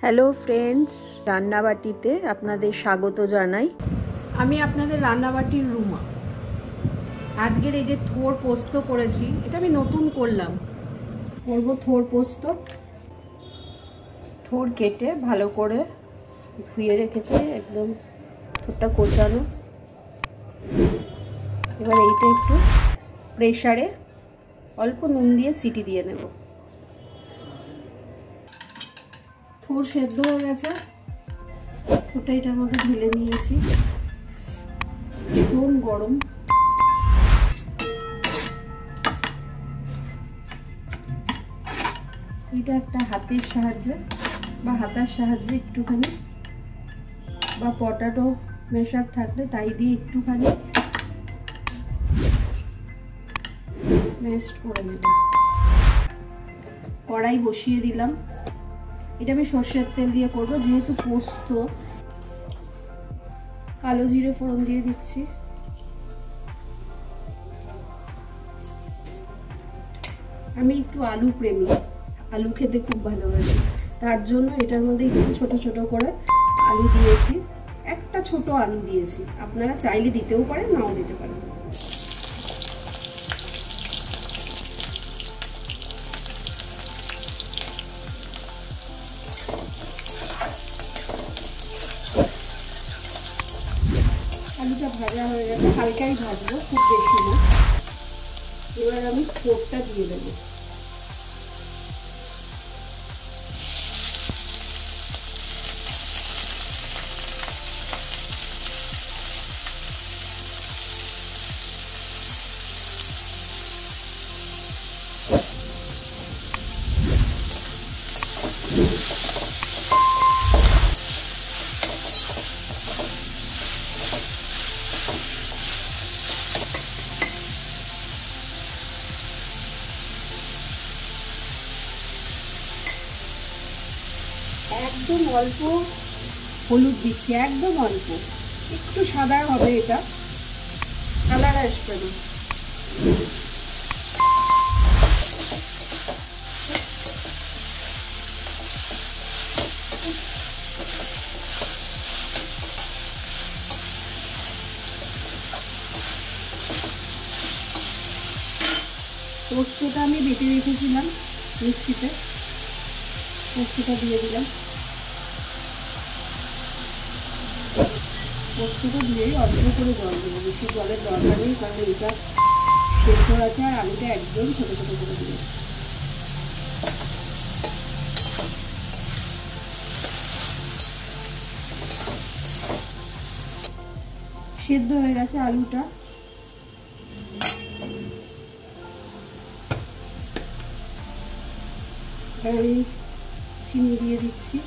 Hello friends, রান্নাবাটিতে আপনাদের স্বাগত জানাই। আমি আপনাদের রান্নাবাটির রুমা। আজকের এই যে থোর পোস্ত করেছি, এটা আমি নতুন করলাম। করব থোর পোস্ত। থোর কেটে ভালো করে ধুয়ে রেখেছি, একদম থোরটা কোচানো। এবার এইটা একটু প্রেসারে অল্প নুন দিয়ে সিটি দিয়ে নেব। থোর সেদ্ধ হয়ে গেছে, থোরটা এটার মধ্যে ঢেলে নিয়েছি। ভীষণ গরম, এটা একটা হাতের সাহায্যে বা হাতার সাহায্যে একটুখানি, বা পটাটো মেশার থাকলে তাই দিয়ে একটুখানি ম্যাশ করে নেব। কড়াই বসিয়ে দিলাম। এটা আমি সর্ষের তেল দিয়ে করব, যেহেতু পোস্ত। কালো জিরে ফোড়ন দিয়ে দিচ্ছি। আমি একটু আলু প্রেমী, আলু খেতে খুব ভালোবাসি, তার জন্য এটার মধ্যে একটু ছোট ছোট করে আলু দিয়েছি। একটা ছোট আলু দিয়েছি, আপনারা চাইলে দিতেও পারেন, নাও দিতে পারেন। আলুটা ভাজা হয়ে গেছে, হালকাই ভাজবো, খুব বেশি না। এবার আমি থোরটা দিয়ে দেবো। একদম অল্প হলুদ দিচ্ছি, একদম অল্প, একটু সাদা হবে, এটা কালার আসবে না। পোস্তটা আমি বেটে রেখেছিলাম মিক্সিতে, পোস্তটা দিয়ে দিলাম। পোস্তটা দিয়েই অল্প করে জল দেবো, বেশি জলের দরকার নেই, কারণ এটা সেদ্ধ আছে আর আলুটা একদম ছোটো ছোটো করে দিই। সেদ্ধ হয়ে গেছে আলুটা। আমি চিনি দিয়ে দিচ্ছি।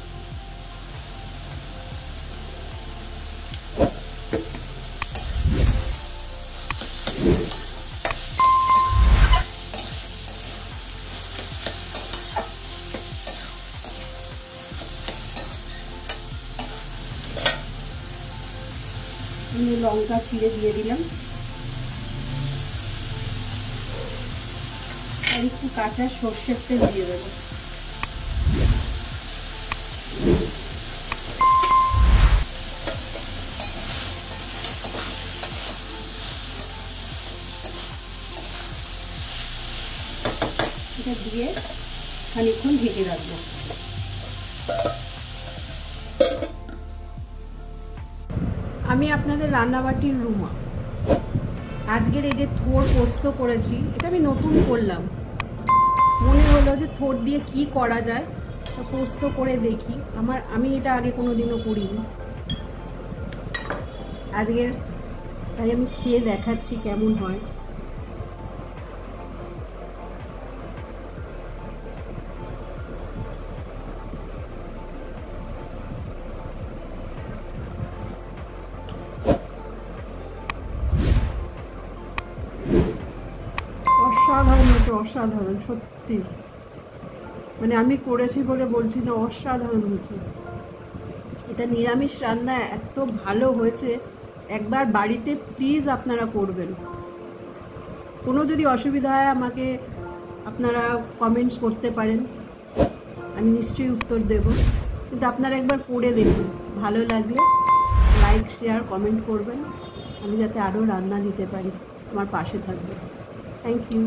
লঙ্কা চিড়ে দিয়ে দিলাম, আর একটু কাঁচা সর্ষের তেল দিয়ে দেবো। এটা দিয়ে খানিকক্ষণ ঢেকে রাখবো। আমি আপনাদের রান্নাবাটির রুমা। আজকের এই যে থোর পোস্ত করেছি, এটা আমি নতুন করলাম। মনে হলো যে থোর দিয়ে কি করা যায়, তো পোস্ত করে দেখি। আমি এটা আগে কোনোদিনও করিনি। আজকের তাই আমি খেয়ে দেখাচ্ছি কেমন হয়। অসাধারণ হচ্ছে, অসাধারণ সত্যি। মানে আমি করেছি বলে বলছি না, অসাধারণ হয়েছে। এটা নিরামিষ রান্না এত ভালো হয়েছে, একবার বাড়িতে প্লিজ আপনারা করবেন। কোনো যদি অসুবিধা হয় আমাকে আপনারা কমেন্টস করতে পারেন, আমি নিশ্চয়ই উত্তর দেব। কিন্তু আপনারা একবার করে দেখুন, ভালো লাগলে লাইক শেয়ার কমেন্ট করবেন, আমি যাতে আরও রান্না দিতে পারি, আমার পাশে থাকবেন। Thank you.